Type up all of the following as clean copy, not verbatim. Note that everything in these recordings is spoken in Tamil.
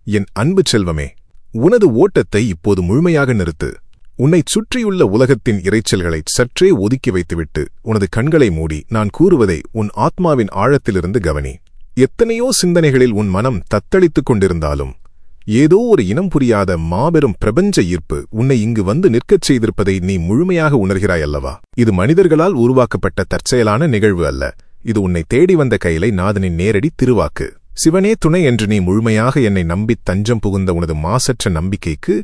என் அன்பு செல்வமே, உனது ஓட்டத்தை இப்போது முழுமையாக நிறுத்து. உன்னைச் சுற்றியுள்ள உலகத்தின் இரைச்சல்களை சற்றே ஒதுக்கி வைத்துவிட்டு உனது கண்களை மூடி நான் கூறுவதை உன் ஆத்மாவின் ஆழத்திலிருந்து கவனி. எத்தனையோ சிந்தனைகளில் உன் மனம் தத்தளித்துக் கொண்டிருந்தாலும் ஏதோ ஒரு இனம் புரியாத மாபெரும் பிரபஞ்ச ஈர்ப்பு உன்னை இங்கு வந்து நிற்கச் செய்திருப்பதை நீ முழுமையாக உணர்கிறாய் அல்லவா? இது மனிதர்களால் உருவாக்கப்பட்ட தற்செயலான நிகழ்வு அல்ல. இது உன்னை தேடி வந்த கைலை நாதனின் நேரடி திருவாக்கு. சிவனே துணை என்று நீ முழுமையாக என்னை நம்பித் தஞ்சம் புகுந்த உனது மாசற்ற நம்பிக்கைக்கு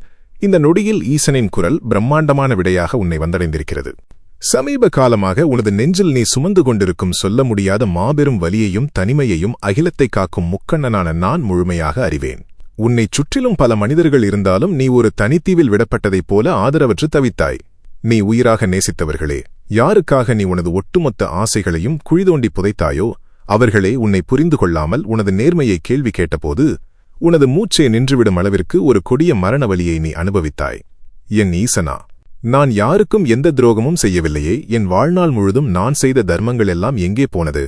இந்த நொடியில் ஈசனின் குரல் பிரம்மாண்டமான விடையாக உன்னை வந்தடைந்திருக்கிறது. சமீப காலமாக உனது நெஞ்சில் நீ சுமந்து கொண்டிருக்கும் சொல்ல முடியாத மாபெரும் வலியையும் தனிமையையும் அகிலத்தை காக்கும் முக்கண்ணனான நான் முழுமையாக அறிவேன். உன்னைச் சுற்றிலும் பல மனிதர்கள் இருந்தாலும் நீ ஒரு தனித்தீவில் விடப்பட்டதைப் போல ஆதரவற்று தவித்தாய். நீ உயிராக நேசித்தவர்களே, யாருக்காக நீ உனது ஒட்டுமொத்த ஆசைகளையும் குழிதோண்டி புதைத்தாயோ அவர்களே உன்னை புரிந்து கொள்ளாமல் உனது நேர்மையை கேள்வி கேட்டபோது உனது மூச்சை நின்றுவிடும் அளவிற்கு ஒரு கொடிய மரண வலியை நீ அனுபவித்தாய். என் ஈசனா, நான் யாருக்கும் எந்த துரோகமும் செய்யவில்லையே. என் வாழ்நாள் முழுதும் நான் செய்த தர்மங்கள் எல்லாம் எங்கே போனது?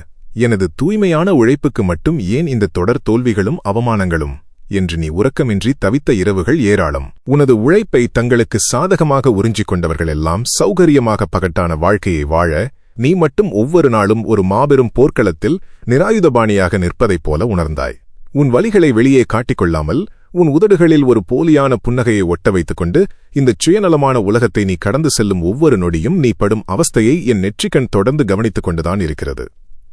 எனது தூய்மையான உழைப்புக்கு மட்டும் ஏன் இந்த தொடர் தோல்விகளும் அவமானங்களும் என்று நீ உறக்கமின்றி தவித்த இரவுகள் ஏராளம். உனது உழைப்பை தங்களுக்கு சாதகமாக உறிஞ்சிக் கொண்டவர்களெல்லாம் சௌகரியமாக பகட்டான வாழ்க்கையை வாழ நீ மட்டும் ஒவ்வொரு நாளும் ஒரு மாபெரும் போர்க்களத்தில் நிராயுதபாணியாக நிற்பதைப் போல உணர்ந்தாய். உன் வலிகளை வெளியே காட்டிக்கொள்ளாமல் உன் உதடுகளில் ஒரு போலியான புன்னகையை ஒட்ட வைத்துக்கொண்டு இந்தச் சுயநலமான உலகத்தை நீ கடந்து செல்லும் ஒவ்வொரு நொடியும் நீ படும் அவஸ்தையை என் நெற்றிக்கண் தொடர்ந்து கவனித்துக் கொண்டுதான் இருக்கிறது.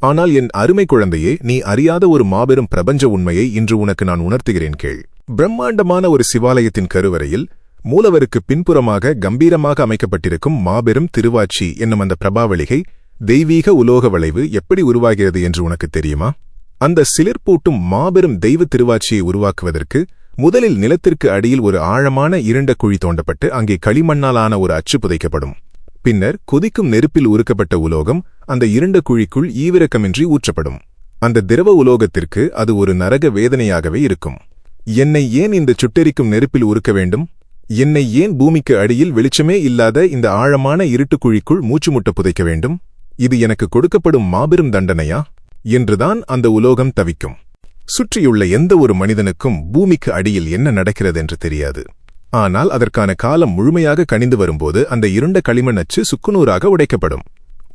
ஆனால் என் அருமை குழந்தையே, நீ அறியாத ஒரு மாபெரும் பிரபஞ்ச உண்மையை இன்று உனக்கு நான் உணர்த்துகிறேன் கேள். பிரம்மாண்டமான ஒரு சிவாலயத்தின் கருவறையில் மூலவருக்கு பின்புறமாக கம்பீரமாக அமைக்கப்பட்டிருக்கும் மாபெரும் திருவாச்சி என்னும் அந்த பிரபாவளிகை தெய்வீக உலோக வளைவு எப்படி உருவாகிறது என்று உனக்கு தெரியுமா? அந்த சிலிர்ப்பூட்டும் மாபெரும் தெய்வ திருவாச்சியை உருவாக்குவதற்கு முதலில் நிலத்திற்கு அடியில் ஒரு ஆழமான இருண்ட குழி தோண்டப்பட்டு அங்கே களிமண்ணாலான ஒரு அச்சு புதைக்கப்படும். பின்னர் கொதிக்கும் நெருப்பில் உருக்கப்பட்ட உலோகம் அந்த இருண்ட குழிக்குள் ஈவிரக்கமின்றி ஊற்றப்படும். அந்த திரவ உலோகத்திற்கு அது ஒரு நரக வேதனையாகவே இருக்கும். என்னை ஏன் இந்த சுட்டெரிக்கும் நெருப்பில் உருக்க வேண்டும்? என்னை ஏன் பூமிக்கு அடியில் வெளிச்சமே இல்லாத இந்த ஆழமான இருட்டு குழிக்குள் மூச்சுமுட்ட புதைக்க வேண்டும்? இது எனக்கு கொடுக்கப்படும் மாபெரும் தண்டனையா என்றுதான் அந்த உலோகம் தவிக்கும். சுற்றியுள்ள எந்த ஒரு மனிதனுக்கும் பூமிக்கு அடியில் என்ன நடக்கிறது என்று தெரியாது. ஆனால் அதற்கான காலம் முழுமையாக கணிந்து வரும்போது அந்த இருண்ட களிமண் அச்சு சுக்குநூறாக உடைக்கப்படும்.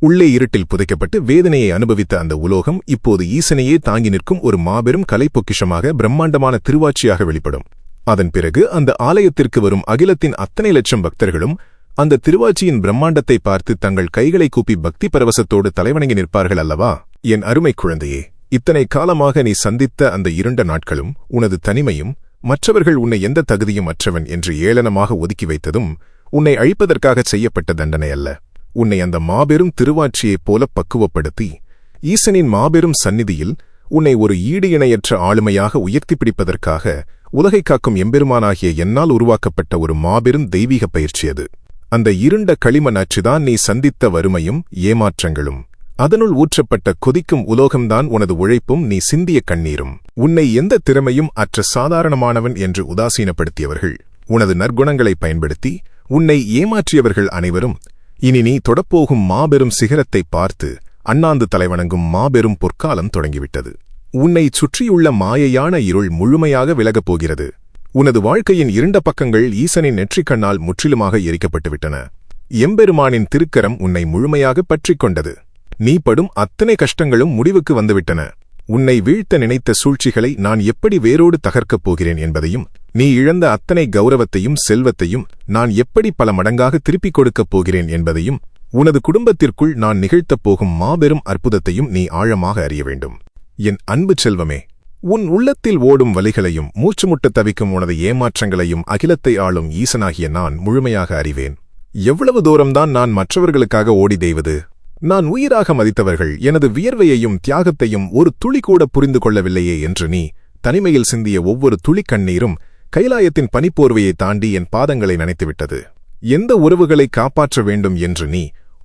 உள்ளே இருட்டில் புதைக்கப்பட்டு வேதனையை அனுபவித்த அந்த உலோகம் இப்போது ஈசனையே தாங்கி நிற்கும் ஒரு மாபெரும் கலைப்பொக்கிஷமாக பிரம்மாண்டமான திருவாட்சியாக வெளிப்படும். அதன் பிறகு அந்த ஆலயத்திற்கு வரும் அகிலத்தின் அத்தனை லட்சம் பக்தர்களும் அந்த திருவாட்சியின் பிரம்மாண்டத்தை பார்த்து தங்கள் கைகளை கூப்பி பக்தி பரவசத்தோடு தலைவணங்கி நிற்பார்கள் அல்லவா? என் அருமை குழந்தையே, இத்தனை காலமாக நீ சந்தித்த அந்த இருண்ட நாட்களும் உனது தனிமையும் மற்றவர்கள் உன்னை எந்த தகுதியும் அற்றவன் என்று ஏளனமாக ஒதுக்கி வைத்ததும் உன்னை அழிப்பதற்காகச் செய்யப்பட்ட தண்டனை அல்ல. உன்னை அந்த மாபெரும் திருவாட்சியைப் போல பக்குவப்படுத்தி ஈசனின் மாபெரும் சந்நிதியில் உன்னை ஒரு ஈடு இணையற்ற ஆளுமையாக உயர்த்தி பிடிப்பதற்காக உலகை காக்கும் எம்பெருமானாகிய என்னால் உருவாக்கப்பட்ட ஒரு மாபெரும் தெய்வீக பயிற்சி அது. அந்த இருண்ட களிமண் அச்சுதான் நீ சந்தித்த வறுமையும் ஏமாற்றங்களும். அதனுள் ஊற்றப்பட்ட கொதிக்கும் உலோகம்தான் உனது உழைப்பும் நீ சிந்திய கண்ணீரும். உன்னை எந்த திறமையும் அற்ற சாதாரணமானவன் என்று உதாசீனப்படுத்தியவர்கள், உனது நற்குணங்களை பயன்படுத்தி உன்னை ஏமாற்றியவர்கள் அனைவரும் இனி நீ தொடப்போகும் மாபெரும் சிகரத்தை பார்த்து அண்ணாந்து தலைவணங்கும் மாபெரும் பொற்காலம் தொடங்கிவிட்டது. உன்னை சுற்றியுள்ள மாயையான இருள் முழுமையாக விலகப் போகிறது. உனது வாழ்க்கையின் இருண்ட பக்கங்கள் ஈசனின் நெற்றிக்கண்ணால் முற்றிலுமாக எரிக்கப்பட்டுவிட்டன. எம்பெருமானின் திருக்கரம் உன்னை முழுமையாக பற்றிக் கொண்டது. நீ படும் அத்தனை கஷ்டங்களும் முடிவுக்கு வந்துவிட்டன. உன்னை வீழ்த்த நினைத்த சூழ்ச்சிகளை நான் எப்படி வேரோடு தகர்க்கப் போகிறேன் என்பதையும், நீ இழந்த அத்தனை கௌரவத்தையும் செல்வத்தையும் நான் எப்படி பல மடங்காக திருப்பிக் கொடுக்கப் போகிறேன் என்பதையும், உனது குடும்பத்திற்குள் நான் நிகழ்த்தப் போகும் மாபெரும் அற்புதத்தையும் நீ ஆழமாக அறிய வேண்டும். என் அன்பு செல்வமே, உன் உள்ளத்தில் ஓடும் வலிகளையும் மூச்சுமுட்ட தவிக்கும் உனது ஏமாற்றங்களையும் அகிலத்தை ஆளும் ஈசனாகிய நான் முழுமையாக அறிவேன். எவ்வளவு தூரம்தான் நான் மற்றவர்களுக்காக ஓடி தெய்வது? நான் உயிராக மதித்தவர்கள் எனது வியர்வையையும் தியாகத்தையும் ஒரு துளி கூட புரிந்து கொள்ளவில்லையே என்று நீ தனிமையில் சிந்திய ஒவ்வொரு துளி கண்ணீரும் கைலாயத்தின் பனிப்போர்வையை தாண்டி என் பாதங்களை நனைத்துவிட்டது. எந்த உறவுகளை காப்பாற்ற வேண்டும் என்று நீ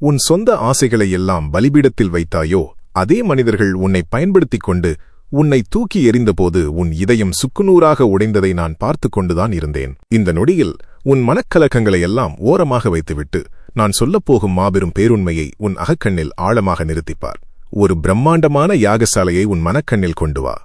உன் சொந்த ஆசைகளை எல்லாம் பலிபீடத்தில் வைத்தாயோ அதே மனிதர்கள் உன்னை பயன்படுத்திக் கொண்டு உன்னை தூக்கி எறிந்தபோது உன் இதயம் சுக்குநூறாக உடைந்ததை நான் பார்த்து கொண்டுதான் இருந்தேன். இந்த நொடியில் உன் மனக்கலக்கங்களை எல்லாம் ஓரமாக வைத்துவிட்டு நான் சொல்லப்போகும் மாபெரும் பேருண்மையை உன் அகக்கண்ணில் ஆழமாக நிறுத்திப்பார். ஒரு பிரம்மாண்டமான யாகசாலையை உன் மனக்கண்ணில் கொண்டு வா.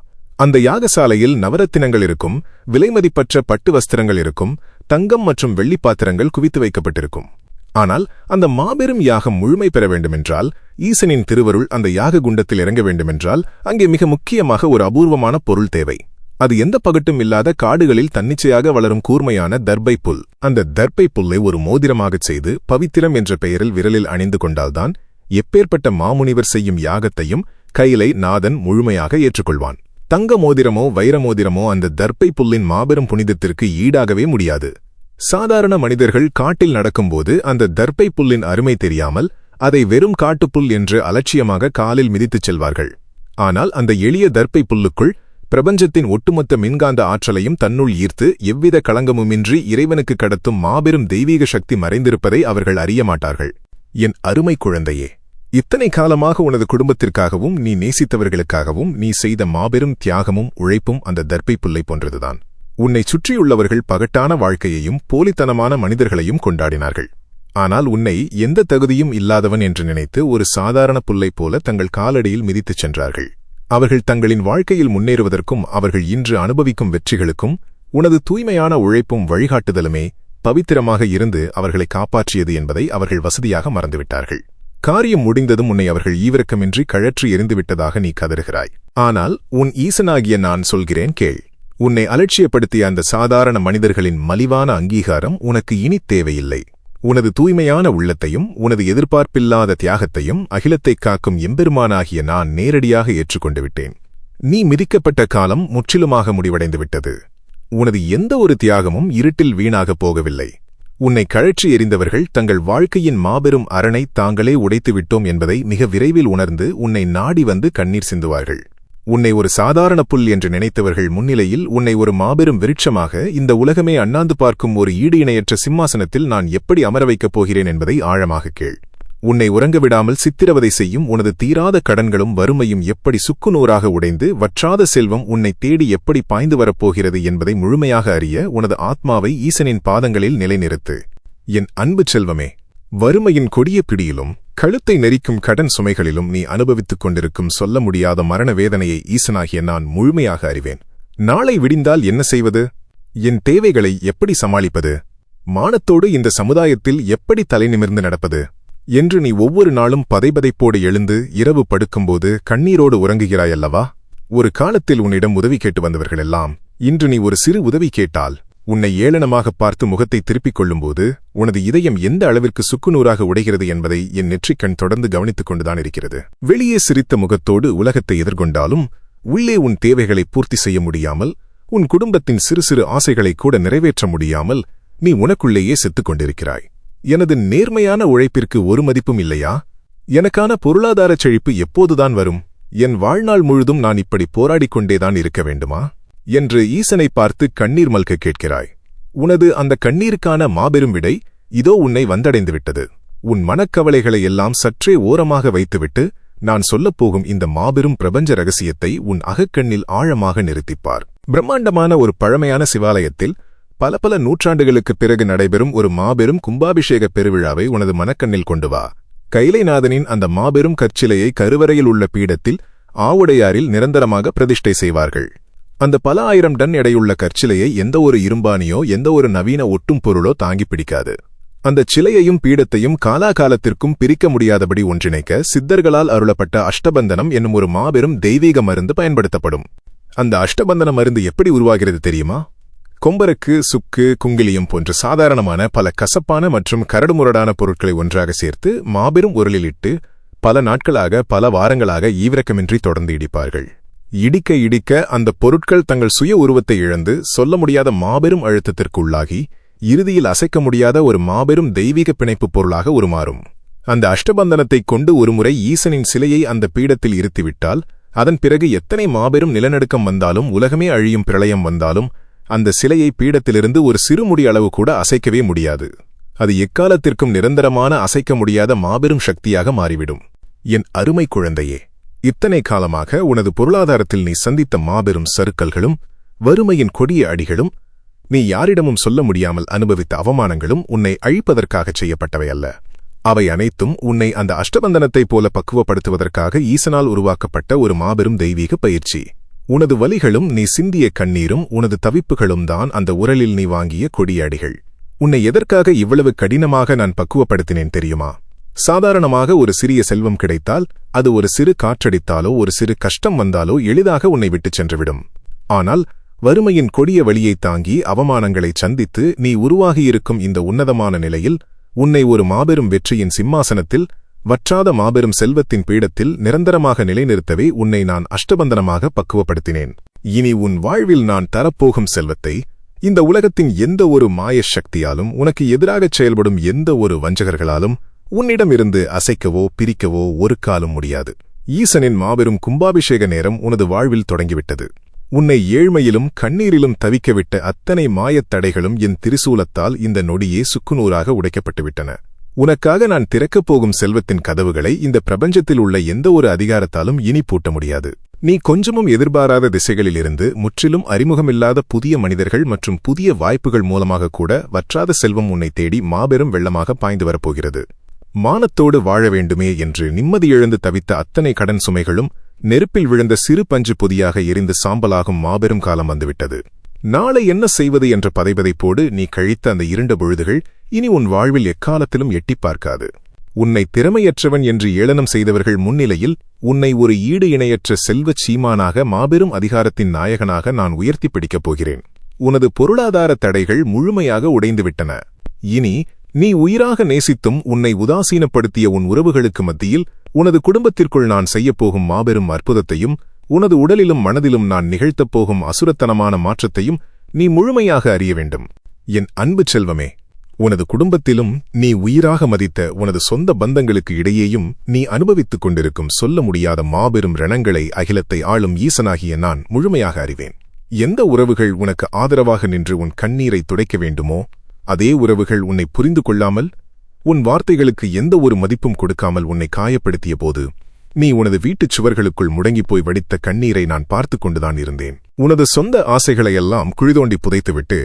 அந்த யாகசாலையில் நவரத்தினங்கள் இருக்கும், விலைமதிப்பற்ற பட்டு வஸ்திரங்கள் இருக்கும், தங்கம் மற்றும் வெள்ளிப் பாத்திரங்கள் குவித்து வைக்கப்பட்டிருக்கும். ஆனால் அந்த மாபெரும் யாகம் முழுமை பெற வேண்டுமென்றால், ஈசனின் திருவருள் அந்த யாக குண்டத்தில் இறங்க வேண்டுமென்றால், அங்கே மிக முக்கியமாக ஒரு அபூர்வமான பொருள் தேவை. அது எந்த பகட்டும் இல்லாத காடுகளில் தன்னிச்சையாக வளரும் கூர்மையான தர்பை புல். அந்த தர்பை புல்லை ஒரு மோதிரமாகச் செய்து பவித்திரம் என்ற பெயரில் விரலில் அணிந்து கொண்டால்தான் எப்பேற்பட்ட மாமுனிவர் செய்யும் யாகத்தையும் கையிலை நாதன் முழுமையாக ஏற்றுக்கொள்வான். தங்க மோதிரமோ வைர மோதிரமோ அந்த தர்பை புல்லின் மாபெரும் புனிதத்திற்கு ஈடாகவே முடியாது. சாதாரண மனிதர்கள் காட்டில் நடக்கும்போது அந்த தர்பை புல்லின் அருமை தெரியாமல் அதை வெறும் காட்டுப்புல் என்று அலட்சியமாக காலில் மிதித்துச் செல்வார்கள். ஆனால் அந்த எளிய தர்பை புல்லுக்குள் பிரபஞ்சத்தின் ஒட்டுமொத்த மின்காந்த ஆற்றலையும் தன்னுள் ஈர்த்து எவ்வித களங்கமுமின்றி இறைவனுக்கு கடத்தும் மாபெரும் தெய்வீக சக்தி மறைந்திருப்பதை அவர்கள் அறிய மாட்டார்கள். என் அருமை குழந்தையே, இத்தனை காலமாக உனது குடும்பத்திற்காகவும் நீ நேசித்தவர்களுக்காகவும் நீ செய்த மாபெரும் தியாகமும் உழைப்பும் அந்த தர்பை புல்லை போன்றதுதான். உன்னை சுற்றியுள்ளவர்கள் பகட்டான வாழ்க்கையையும் போலித்தனமான மனிதர்களையும் கொண்டாடினார்கள். ஆனால் உன்னை எந்த தகுதியும் இல்லாதவன் என்று நினைத்து ஒரு சாதாரண புல்லைப் போல தங்கள் காலடியில் மிதித்துச் சென்றார்கள். அவர்கள் தங்களின் வாழ்க்கையில் முன்னேறுவதற்கும் அவர்கள் இன்று அனுபவிக்கும் வெற்றிகளுக்கும் உனது தூய்மையான உழைப்பும் வழிகாட்டுதலுமே பவித்திரமாக இருந்து அவர்களை காப்பாற்றியது என்பதை அவர்கள் வசதியாக மறந்துவிட்டார்கள். காரியம் முடிந்ததும் உன்னை அவர்கள் ஈவிரக்கமின்றி கழற்றி எறிந்துவிட்டதாக நீ கதறுகிறாய். ஆனால் உன் ஈசனாகிய நான் சொல்கிறேன் கேள். உன்னை அலட்சியப்படுத்திய அந்த சாதாரண மனிதர்களின் மலிவான அங்கீகாரம் உனக்கு இனி தேவையில்லை. உனது தூய்மையான உள்ளத்தையும் உனது எதிர்பார்ப்பில்லாத தியாகத்தையும் அகிலத்தைக் காக்கும் எம்பெருமானாகிய நான் நேரடியாக ஏற்றுக்கொண்டு விட்டேன். நீ மிதிக்கப்பட்ட காலம் முற்றிலுமாக முடிவடைந்துவிட்டது. உனது எந்த ஒரு தியாகமும் இருட்டில் வீணாகப் போகவில்லை. உன்னை கழற்றி எறிந்தவர்கள் தங்கள் வாழ்க்கையின் மாபெரும் அரணை தாங்களே உடைத்துவிட்டோம் என்பதை மிக விரைவில் உணர்ந்து உன்னை நாடி வந்து கண்ணீர் சிந்துவார்கள். உன்னை ஒரு சாதாரண புல் என்று நினைத்தவர்கள் முன்னிலையில் உன்னை ஒரு மாபெரும் விருட்சமாக இந்த உலகமே அண்ணாந்து பார்க்கும் ஒரு ஈடு இணையற்ற சிம்மாசனத்தில் நான் எப்படி அமர வைக்கப் போகிறேன் என்பதை ஆழமாக கேள். உன்னை உறங்கவிடாமல் சித்திரவதை செய்யும் உனது தீராத கடன்களும் வறுமையும் எப்படி சுக்குநூறாக உடைந்து வற்றாத செல்வம் உன்னை தேடி எப்படி பாய்ந்து வரப்போகிறது என்பதை முழுமையாக அறிய உனது ஆத்மாவை ஈசனின் பாதங்களில் நிலைநிறுத்து. என் அன்பு செல்வமே, வறுமையின் கொடிய பிடியிலும் கழுத்தை நெரிக்கும் கடன் சுமைகளிலும் நீ அனுபவித்துக் கொண்டிருக்கும் சொல்ல முடியாத மரண வேதனையை ஈசனாகிய நான் முழுமையாக அறிவேன். நாளை விடிந்தால் என்ன செய்வது? என் தேவைகளை எப்படி சமாளிப்பது? மானத்தோடு இந்த சமுதாயத்தில் எப்படி தலைநிமிர்ந்து நடப்பது என்று நீ ஒவ்வொரு நாளும் பதைபதைப்போடு எழுந்து இரவு படுக்கும்போது கண்ணீரோடு உறங்குகிறாயல்லவா? ஒரு காலத்தில் உன்னிடம் உதவி கேட்டு வந்தவர்களெல்லாம் இன்று நீ ஒரு சிறு உதவி கேட்டால் உன்னை ஏளனமாக பார்த்து முகத்தை திருப்பிக் கொள்ளும்போது உனது இதயம் எந்த அளவிற்கு சுக்குநூறாக உடைகிறது என்பதை என் நெற்றிக்கண் தொடர்ந்து கவனித்துக் கொண்டுதான் இருக்கிறது. வெளியே சிரித்த முகத்தோடு உலகத்தை எதிர்கொண்டாலும் உள்ளே உன் தேவைகளை பூர்த்தி செய்ய முடியாமல், உன் குடும்பத்தின் சிறு சிறு ஆசைகளை கூட நிறைவேற்ற முடியாமல் நீ உனக்குள்ளேயே செத்துக் கொண்டிருக்கிறாய். எனது நேர்மையான உழைப்பிற்கு ஒரு மதிப்பும் இல்லையா? எனக்கான பொருளாதாரச் செழிப்பு எப்போதுதான் வரும்? என் வாழ்நாள் முழுதும் நான் இப்படி போராடிக் கொண்டேதான் இருக்க வேண்டுமா என்று ஈசனை பார்த்து கண்ணீர் மல்க கேட்கிறாய். உனது அந்த கண்ணீருக்கான மாபெரும் விடை இதோ உன்னை வந்தடைந்துவிட்டது. உன் மனக்கவலைகளை எல்லாம் சற்றே ஓரமாக வைத்துவிட்டு நான் சொல்லப்போகும் இந்த மாபெரும் பிரபஞ்ச ரகசியத்தை உன் அகக்கண்ணில் ஆழமாக நிறுத்திப்பார். பிரம்மாண்டமான ஒரு பழமையான சிவாலயத்தில் பல நூற்றாண்டுகளுக்குப் பிறகு நடைபெறும் ஒரு மாபெரும் கும்பாபிஷேக பெருவிழாவை உனது மனக்கண்ணில் கொண்டு வா. கைலைநாதனின் அந்த மாபெரும் கற்சிலையை கருவறையில் உள்ள பீடத்தில் ஆவுடையாரில் நிரந்தரமாக பிரதிஷ்டை செய்வார்கள். அந்த பல ஆயிரம் டன் எடையுள்ள கற்சிலையை எந்த ஒரு இரும்பானியோ எந்த ஒரு நவீன ஒட்டும் பொருளோ தாங்கிப் பிடிக்காது. அந்த சிலையையும் பீடத்தையும் காலாகாலத்திற்கும் பிரிக்க முடியாதபடி ஒன்றிணைக்க சித்தர்களால் அருளப்பட்ட அஷ்டபந்தனம் என்னும் ஒரு மாபெரும் தெய்வீக மருந்து பயன்படுத்தப்படும். அந்த அஷ்டபந்தன மருந்து எப்படி உருவாகிறது தெரியுமா? கொம்பருக்கு, சுக்கு, குங்கிலியம் போன்ற சாதாரணமான பல கசப்பான மற்றும் கரடுமுரடான பொருட்களை ஒன்றாக சேர்த்து மாபெரும் உரலில் இட்டு பல நாட்களாக பல வாரங்களாக ஈவிரக்கமின்றி தொடர்ந்து இடிப்பார்கள். இடிக்க இடிக்க அந்த பொருட்கள் தங்கள் சுய உருவத்தை இழந்து சொல்ல முடியாத மாபெரும் அழுத்தத்திற்கு உள்ளாகி இறுதியில் அசைக்க முடியாத ஒரு மாபெரும் தெய்வீக பிணைப்புப் பொருளாக உருமாறும். அந்த அஷ்டபந்தனத்தைக் கொண்டு ஒருமுறை ஈசனின் சிலையை அந்த பீடத்தில் இருத்திவிட்டால் அதன் பிறகு எத்தனை மாபெரும் நிலநடுக்கம் வந்தாலும் உலகமே அழியும் பிரளயம் வந்தாலும் அந்த சிலையை பீடத்திலிருந்து ஒரு சிறுமுடி அளவு கூட அசைக்கவே முடியாது. அது எக்காலத்திற்கும் நிரந்தரமான அசைக்க முடியாத மாபெரும் சக்தியாக மாறிவிடும். என் அருமை குழந்தையே, இத்தனை காலமாக உனது பொருளாதாரத்தில் நீ சந்தித்த மாபெரும் சறுக்கல்களும் வறுமையின் கொடிய அடிகளும் நீ யாரிடமும் சொல்ல முடியாமல் அனுபவித்த அவமானங்களும் உன்னை அழிப்பதற்காகச் செய்யப்பட்டவை அல்ல. அவை அனைத்தும் உன்னை அந்த அஷ்டபந்தனத்தைப் போல பக்குவப்படுத்துவதற்காக ஈசனால் உருவாக்கப்பட்ட ஒரு மாபெரும் தெய்வீக பயிற்சி. உனது வலிகளும் நீ சிந்திய கண்ணீரும் உனது தவிப்புகளும் தான் அந்த உரலில் நீ வாங்கிய கொடிய அடிகள். உன்னை எதற்காக இவ்வளவு கடினமாக நான் பக்குவப்படுத்தினேன் தெரியுமா? சாதாரணமாக ஒரு சிறிய செல்வம் கிடைத்தால், அது ஒரு சிறு காற்றடித்தாலோ ஒரு சிறு கஷ்டம் வந்தாலோ எளிதாக உன்னை விட்டுச் சென்றுவிடும். ஆனால் வறுமையின் கொடிய வலியைத் தாங்கி அவமானங்களைச் சந்தித்து நீ உருவாகியிருக்கும் இந்த உன்னதமான நிலையில் உன்னை ஒரு மாபெரும் வெற்றியின் சிம்மாசனத்தில், வற்றாத மாபெரும் செல்வத்தின் பீடத்தில் நிரந்தரமாக நிலைநிறுத்தவே உன்னை நான் அஷ்டபந்தனமாக பக்குவப்படுத்தினேன். இனி உன் வாழ்வில் நான் தரப்போகும் செல்வத்தை இந்த உலகத்தின் எந்த ஒரு மாய சக்தியாலும், உனக்கு எதிராகச் செயல்படும் எந்த ஒரு வஞ்சகர்களாலும் உன்னிடமிருந்து அசைக்கவோ பிரிக்கவோ ஒரு காலம் முடியாது. ஈசனின் மாபெரும் கும்பாபிஷேக நேரம் உனது வாழ்வில் தொடங்கிவிட்டது. உன்னை ஏழ்மையிலும் கண்ணீரிலும் தவிக்கவிட்ட அத்தனை மாயத் தடைகளும் என் திரிசூலத்தால் இந்த நொடியே சுக்குநூறாக உடைக்கப்பட்டுவிட்டன. உனக்காக நான் திறக்கப் போகும் செல்வத்தின் கதவுகளை இந்த பிரபஞ்சத்தில் உள்ள எந்த ஒரு அதிகாரத்தாலும் இனி பூட்ட முடியாது. நீ கொஞ்சமும் எதிர்பாராத திசைகளிலிருந்து முற்றிலும் அறிமுகமில்லாத புதிய மனிதர்கள் மற்றும் புதிய வாய்ப்புகள் மூலமாக கூட வற்றாத செல்வம் உன்னை தேடி மாபெரும் வெள்ளமாக பாய்ந்து வரப்போகிறது. மானத்தோடு வாழ வேண்டுமே என்று நிம்மதியிழந்து தவித்த அத்தனை கடன் சுமைகளும் நெருப்பில் விழுந்த சிறு பஞ்சு பொதியாக எரிந்து சாம்பலாகும் மாபெரும் காலம் வந்துவிட்டது. நாளை என்ன செய்வது என்ற பதைபதைப்போடு நீ கழித்த அந்த இருண்ட பொழுதுகள் இனி உன் வாழ்வில் எக்காலத்திலும் எட்டிப் பார்க்காது. உன்னை திறமையற்றவன் என்று ஏளனம் செய்தவர்கள் முன்னிலையில் உன்னை ஒரு ஈடு இணையற்ற செல்வச் சீமானாக, மாபெரும் அதிகாரத்தின் நாயகனாக நான் உயர்த்திப் பிடிக்கப் போகிறேன். உனது பொருளாதார தடைகள் முழுமையாக உடைந்துவிட்டன. இனி நீ உயிராக நேசித்தும் உன்னை உதாசீனப்படுத்திய உன் உறவுகளுக்கு மத்தியில் உனது குடும்பத்திற்குள் நான் செய்யப்போகும் மாபெரும் அற்புதத்தையும், உனது உடலிலும் மனதிலும் நான் நிகழ்த்தப் போகும் அசுரத்தனமான மாற்றத்தையும் நீ முழுமையாக அறிய வேண்டும். என் அன்பு செல்வமே, உனது குடும்பத்திலும் நீ உயிராக மதித்த உனது சொந்த பந்தங்களுக்கு இடையேயும் நீ அனுபவித்துக் கொண்டிருக்கும் சொல்ல முடியாத மாபெரும் ரணங்களை அகிலத்தை ஆளும் ஈசனாகிய நான் முழுமையாக அறிவேன். எந்த உறவுகள் உனக்கு ஆதரவாக நின்று உன் கண்ணீரை துடைக்க வேண்டுமோ, அதே உறவுகள் உன்னை புரிந்து கொள்ளாமல், உன் வார்த்தைகளுக்கு எந்த ஒரு மதிப்பும் கொடுக்காமல் உன்னை காயப்படுத்திய போது நீ உனது வீட்டுச் சுவர்களுக்குள் முடங்கிப்போய் வடித்த கண்ணீரை நான் பார்த்துக் கொண்டுதான் இருந்தேன். உனது சொந்த ஆசைகளையெல்லாம் குழிதோண்டி புதைத்துவிட்டு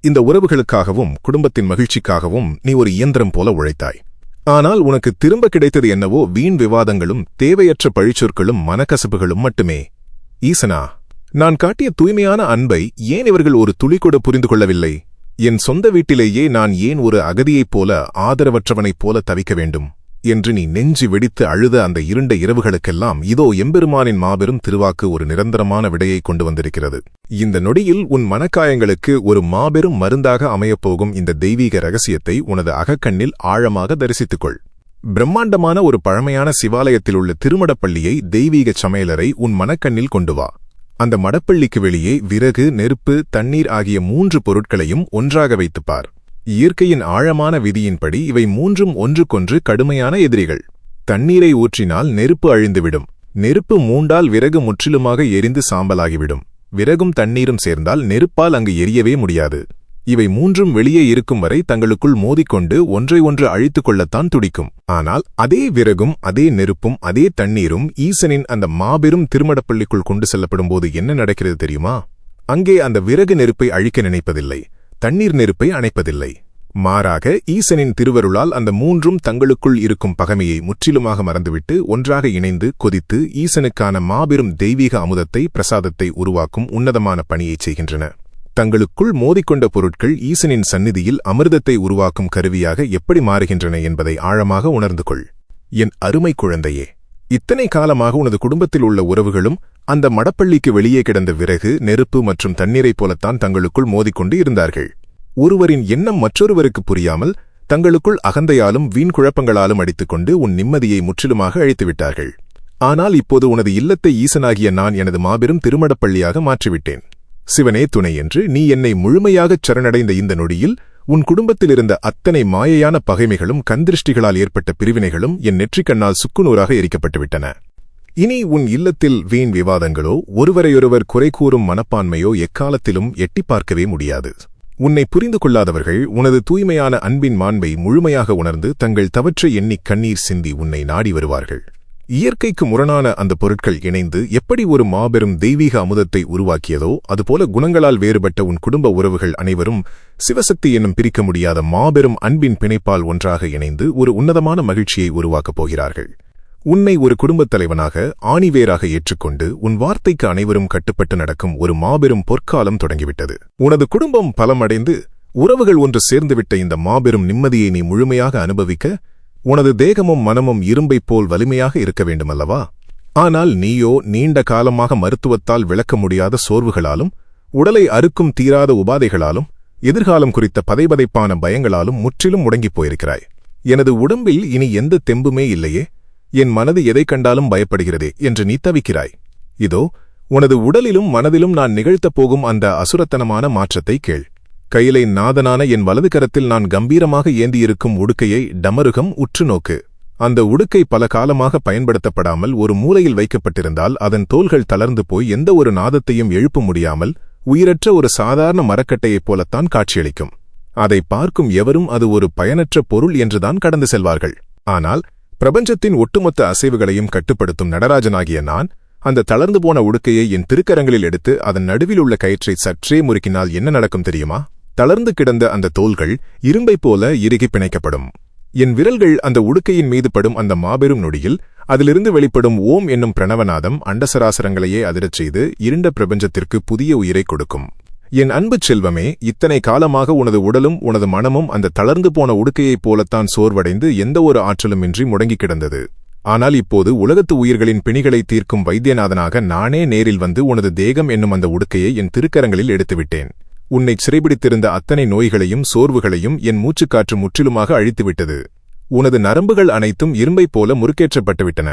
இந்த உறவுகளுக்காகவும் குடும்பத்தின் மகிழ்ச்சிக்காகவும் நீ ஒரு இயந்திரம் போல உழைத்தாய். ஆனால் உனக்கு திரும்ப கிடைத்தது என்னவோ வீண் விவாதங்களும் தேவையற்ற பழிச்சொற்களும் மனக்கசப்புகளும் மட்டுமே. ஈசனா, நான் காட்டிய தூய்மையான அன்பை ஏன் இவர்கள் ஒரு துளி கூட புரிந்து கொள்ளவில்லை? என் சொந்த வீட்டிலேயே நான் ஏன் ஒரு அகதியைப் போல, ஆதரவற்றவனைப் போல தவிக்க வேண்டும் என்று நீ நெஞ்சு வெடித்து அழுத அந்த இருண்ட இரவுகளுக்கெல்லாம் இதோ எம்பெருமானின் மாபெரும் திருவாக்கு ஒரு நிரந்தரமான விடையை கொண்டு வந்திருக்கிறது. இந்த நொடியில் உன் மனக்காயங்களுக்கு ஒரு மாபெரும் மருந்தாக அமையப்போகும் இந்த தெய்வீக ரகசியத்தை உனது அகக்கண்ணில் ஆழமாக தரிசித்துக்கொள். பிரம்மாண்டமான ஒரு பழமையான சிவாலயத்தில் உள்ள திருமடப்பள்ளியை, தெய்வீக சமையலறை உன் மனக்கண்ணில் கொண்டு வா. அந்த மடப்பள்ளிக்கு வெளியே விறகு, நெருப்பு, தண்ணீர் ஆகிய 3 பொருட்களையும் ஒன்றாக வைத்துப்பார். இயற்கையின் ஆழமான விதியின்படி இவை 3ம் ஒன்றுக்கொன்று கடுமையான எதிரிகள். தண்ணீரை ஊற்றினால் நெருப்பு அழிந்துவிடும். நெருப்பு மூண்டால் விறகு முற்றிலுமாக எரிந்து சாம்பலாகிவிடும். விறகும் தண்ணீரும் சேர்ந்தால் நெருப்பால் அங்கு எரியவே முடியாது. இவை 3ம் வெளியே இருக்கும் வரை தங்களுக்குள் மோதிக்கொண்டு ஒன்றை ஒன்று அழித்துக் கொள்ளத்தான் துடிக்கும். ஆனால் அதே விறகும் அதே நெருப்பும் அதே தண்ணீரும் ஈசனின் அந்த மாபெரும் திருமடப்பள்ளிக்குள் கொண்டு செல்லப்படும்போது என்ன நடக்கிறது தெரியுமா? அங்கே அந்த விறகு நெருப்பை அழிக்க நினைப்பதில்லை, தண்ணீர் நெருப்பை அணைப்பதில்லை. மாறாக ஈசனின் திருவருளால் அந்த 3ம் தங்களுக்குள் இருக்கும் பகைமையை முற்றிலுமாக மறந்துவிட்டு ஒன்றாக இணைந்து கொதித்து ஈசனுக்கான மாபெரும் தெய்வீக அமுதத்தை, பிரசாதத்தை உருவாக்கும் உன்னதமான பணியைச் செய்கின்றன. தங்களுக்குள் மோதிக்கொண்ட பொருட்கள் ஈசனின் சந்நிதியில் அமிர்தத்தை உருவாக்கும் கருவியாக எப்படி மாறுகின்றன என்பதை ஆழமாக உணர்ந்து கொள். என் அருமை குழந்தையே, இத்தனை காலமாக உனது குடும்பத்தில் உள்ள உறவுகளும் அந்த மடப்பள்ளிக்கு வெளியே கிடந்த விறகு, நெருப்பு மற்றும் தண்ணீரைப் போலத்தான் தங்களுக்குள் மோதிக்கொண்டு இருந்தார்கள். ஒருவரின் எண்ணம் மற்றொருவருக்கு புரியாமல் தங்களுக்குள் அகந்தையாலும் வீண் குழப்பங்களாலும் அடித்துக்கொண்டு உன் நிம்மதியை முற்றிலுமாக அழித்துவிட்டார்கள். ஆனால் இப்போது உனது இல்லத்தை ஈசனாகிய நான் எனது மாபெரும் திருமடப்பள்ளியாக மாற்றிவிட்டேன். சிவனே துணை என்று நீ என்னை முழுமையாகச் சரணடைந்த இந்த நொடியில் உன் குடும்பத்தில் இருந்த அத்தனை மாயையான பகைமைகளும் கண்திருஷ்டிகளால் ஏற்பட்ட பிரிவினைகளும் என் நெற்றிக்கண்ணால் சுக்குநூறாக எரிக்கப்பட்டுவிட்டன. இனி உன் இல்லத்தில் வீண் விவாதங்களோ ஒருவரையொருவர் குறை கூறும் மனப்பான்மையோ எக்காலத்திலும் எட்டிப் பார்க்கவே முடியாது. உன்னை புரிந்து கொள்ளாதவர்கள் உனது தூய்மையான அன்பின் மாண்பை முழுமையாக உணர்ந்து தங்கள் தவற்றை எண்ணிக் கண்ணீர் சிந்தி உன்னை நாடி வருவார்கள். இயற்கைக்கு முரணான அந்த பொருட்கள் இணைந்து எப்படி ஒரு மாபெரும் தெய்வீக அமுதத்தை உருவாக்கியதோ, அதுபோல குணங்களால் வேறுபட்ட உன் குடும்ப உறவுகள் அனைவரும் சிவசக்தி என்னும் பிரிக்க முடியாத மாபெரும் அன்பின் பிணைப்பால் ஒன்றாக இணைந்து ஒரு உன்னதமான மகிழ்ச்சியை உருவாக்கப் போகிறார்கள். உன்னை ஒரு குடும்பத் தலைவனாக ஆணிவேராக ஏற்றுக்கொண்டு உன் வார்த்தைக்கு அனைவரும் கட்டுப்பட்டு நடக்கும் ஒரு மாபெரும் பொற்காலம் தொடங்கிவிட்டது. உனது குடும்பம் பலமடைந்து உறவுகள் ஒன்று சேர்ந்துவிட்ட இந்த மாபெரும் நிம்மதியை நீ முழுமையாக அனுபவிக்க உனது தேகமும் மனமும் இரும்பைப் போல் வலிமையாக இருக்க வேண்டுமல்லவா? ஆனால் நீயோ நீண்ட காலமாக மருத்துவத்தால் விளக்க முடியாத சோர்வுகளாலும் உடலை அறுக்கும் தீராத உபாதைகளாலும் எதிர்காலம் குறித்த பதைபதைப்பான பயங்களாலும் முற்றிலும் முடங்கிப் போயிருக்கிறாய். எனது உடம்பில் இனி எந்த தெம்புமே இல்லையே, என் மனது எதைக் கண்டாலும் பயப்படுகிறதே என்று நீ தவிக்கிறாய். இதோ உனது உடலிலும் மனதிலும் நான் நிகழ்த்தப் போகும் அந்த அசுரத்தனமான மாற்றத்தை கேள். கையிலை நாதனான என் வலது கரத்தில் நான் கம்பீரமாக ஏந்தியிருக்கும் உடுக்கையை டமருகம் உற்று நோக்கு. அந்த உடுக்கை பல காலமாக பயன்படுத்தப்படாமல் ஒரு மூலையில் வைக்கப்பட்டிருந்தால் அதன் தோள்கள் தளர்ந்து போய் எந்த ஒரு நாதத்தையும் எழுப்ப முடியாமல் உயிரற்ற ஒரு சாதாரண மரக்கட்டையைப் போலத்தான் காட்சியளிக்கும். அதை பார்க்கும் எவரும் அது ஒரு பயனற்ற பொருள் என்றுதான் கடந்து செல்வார்கள். ஆனால் பிரபஞ்சத்தின் ஒட்டுமொத்த அசைவுகளையும் கட்டுப்படுத்தும் நடராஜனாகிய நான் அந்த தளர்ந்து போன உடுக்கையை என் திருக்கரங்களில் எடுத்து அதன் நடுவில் உள்ள கயிற்றை சற்றே முறுக்கினால் என்ன நடக்கும் தெரியுமா? தளர்ந்து கிடந்த அந்த தோள்கள் இரும்பைப் போல இறுகி பிணைக்கப்படும். என் விரல்கள் அந்த உடுக்கையின் மீது படும் அந்த மாபெரும் நொடியில் அதிலிருந்து வெளிப்படும் ஓம் என்னும் பிரணவநாதம் அண்டசராசரங்களையே அதிரச் செய்து இருண்ட பிரபஞ்சத்திற்கு புதிய உயிரை கொடுக்கும். என் அன்பு செல்வமே, இத்தனை காலமாக உனது உடலும் உனது மனமும் அந்த தளர்ந்து போன உடுக்கையைப் போலத்தான் சோர்வடைந்து எந்த ஒரு ஆற்றலுமின்றி முடங்கிக் கிடந்தது. ஆனால் இப்போது உலகத்து உயிர்களின் பிணிகளை தீர்க்கும் வைத்தியநாதனாக நானே நேரில் வந்து உனது தேகம் என்னும் அந்த உடுக்கையை என் திருக்கரங்களில் எடுத்துவிட்டேன். உன்னை சிறைபிடித்திருந்த அத்தனை நோய்களையும் சோர்வுகளையும் என் மூச்சுக்காற்று முற்றிலுமாக அழித்துவிட்டது. உனது நரம்புகள் அனைத்தும் இரும்பைப் போல முறுக்கேற்றப்பட்டுவிட்டன.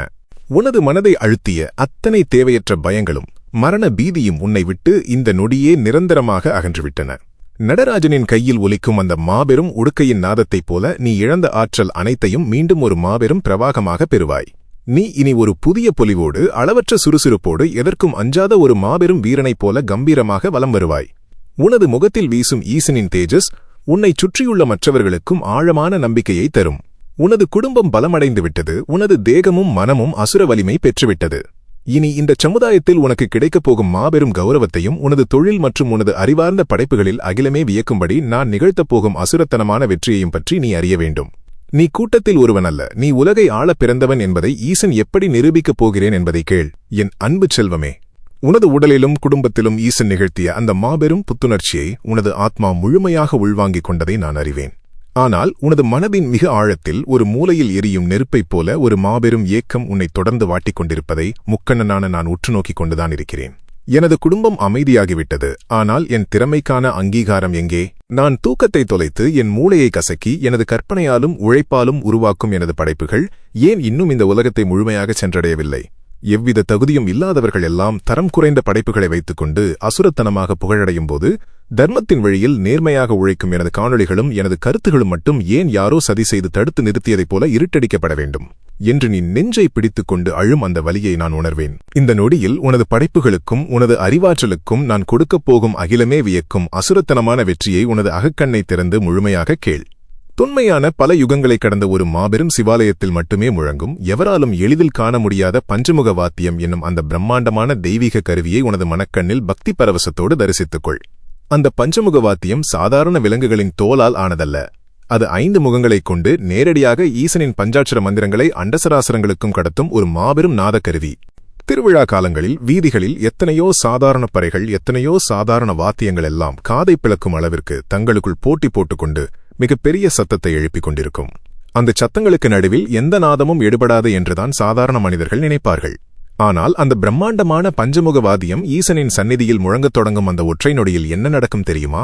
உனது மனதை அழுத்திய அத்தனை தேவையற்ற பயங்களும் மரண பீதியும் உன்னை விட்டு இந்த நொடியே நிரந்தரமாக அகன்றுவிட்டன. நடராஜனின் கையில் ஒலிக்கும் அந்த மாபெரும் உடுக்கையின் நாதத்தைப் போல நீ இழந்த ஆற்றல் அனைத்தையும் மீண்டும் ஒரு மாபெரும் பிரவாகமாக பெறுவாய். நீ இனி ஒரு புதிய பொலிவோடு அளவற்ற சுறுசுறுப்போடு எதற்கும் அஞ்சாத ஒரு மாபெரும் வீரனைப் போல கம்பீரமாக வலம் வருவாய். உனது முகத்தில் வீசும் ஈசனின் தேஜஸ் உன்னைச் சுற்றியுள்ள மற்றவர்களுக்கும் ஆழமான நம்பிக்கையை தரும். உனது குடும்பம் பலமடைந்து விட்டது. உனது தேகமும் மனமும் அசுர வலிமை பெற்றுவிட்டது. இனி இந்த சமுதாயத்தில் உனக்கு கிடைக்கப் போகும் மாபெரும் கௌரவத்தையும் உனது தொழில் மற்றும் உனது அறிவார்ந்த படைப்புகளில் அகிலமே வியக்கும்படி நான் நிகழ்த்தப் போகும் அசுரத்தனமான வெற்றியையும் பற்றி நீ அறிய வேண்டும். நீ கூட்டத்தில் ஒருவனல்ல, நீ உலகை ஆளப் பிறந்தவன் என்பதை ஈசன் எப்படி நிரூபிக்கப் போகிறேன் என்பதை கேள். என் அன்பு செல்வமே, உனது உடலிலும் குடும்பத்திலும் ஈசன் நிகழ்த்திய அந்த மாபெரும் புத்துணர்ச்சியை உனது ஆத்மா முழுமையாக உள்வாங்கிக் கொண்டதை நான் அறிவேன். ஆனால் உனது மனதின் மிக ஆழத்தில் ஒரு மூலையில் எரியும் நெருப்பைப் போல ஒரு மாபெரும் ஏக்கம் உன்னை தொடர்ந்து வாட்டிக் கொண்டிருப்பதை முக்கண்ணனான நான் உற்று நோக்கிக் கொண்டுதான் இருக்கிறேன். எனது குடும்பம் அமைதியாகிவிட்டது. ஆனால் என் திறமைக்கான அங்கீகாரம் எங்கே? நான் தூக்கத்தை தொலைத்து என் மூளையை கசக்கி எனது கற்பனையாலும் உழைப்பாலும் உருவாக்கும் எனது படைப்புகள் ஏன் இன்னும் இந்த உலகத்தை முழுமையாக சென்றடையவில்லை? எவ்வித தகுதியும் இல்லாதவர்கள் எல்லாம் தரம் குறைந்த படைப்புகளை வைத்துக்கொண்டு அசுரத்தனமாக புகழடையும் போது தர்மத்தின் வழியில் நேர்மையாக உழைக்கும் எனது காணொளிகளும் எனது கருத்துகளும் மட்டும் ஏன் யாரோ சதி செய்து தடுத்து நிறுத்தியதைப் போல இருட்டடிக்கப்பட வேண்டும் என்று நீ நெஞ்சை பிடித்துக்கொண்டு அழும் அந்த வலியை நான் உணர்வேன். இந்த நொடியில் உனது படைப்புகளுக்கும் உனது அறிவாற்றலுக்கும் நான் கொடுக்கப் போகும் அகிலமே வியக்கும் அசுரத்தனமான வெற்றியை உனது அகக்கண்ணை திறந்து முழுமையாக கேள். தொன்மையான பல யுகங்களை கடந்த ஒரு மாபெரும் சிவாலயத்தில் மட்டுமே முழங்கும் எவராலும் எளிதில் காண முடியாத பஞ்சமுக வாத்தியம் என்னும் அந்த பிரம்மாண்டமான தெய்வீக கருவியை உனது மனக்கண்ணில் பக்தி பரவசத்தோடு தரிசித்துக்கொள். அந்த பஞ்சமுக வாத்தியம் சாதாரண விலங்குகளின் தோலால் ஆனதல்ல. அது 5 முகங்களைக் கொண்டு நேரடியாக ஈசனின் பஞ்சாட்சர மந்திரங்களை அண்டசராசரங்களுக்கும் கடத்தும் ஒரு மாபெரும் நாதக்கருவி. திருவிழா காலங்களில் வீதிகளில் எத்தனையோ சாதாரண பறைகள், எத்தனையோ சாதாரண வாத்தியங்கள் எல்லாம் காதை பிளக்கும் அளவிற்கு தங்களுக்குள் போட்டி போட்டுக்கொண்டு மிகப்பெரிய சத்தத்தை எழுப்பிக் கொண்டிருக்கும். அந்த சத்தங்களுக்கு நடுவில் எந்த நாதமும் எடுபடாது என்றுதான் சாதாரண மனிதர்கள் நினைப்பார்கள். ஆனால் அந்த பிரம்மாண்டமான பஞ்சமுகவாதியம் ஈசனின் சந்நிதியில் முழங்கத் தொடங்கும் அந்த ஒற்றை நொடியில் என்ன நடக்கும் தெரியுமா?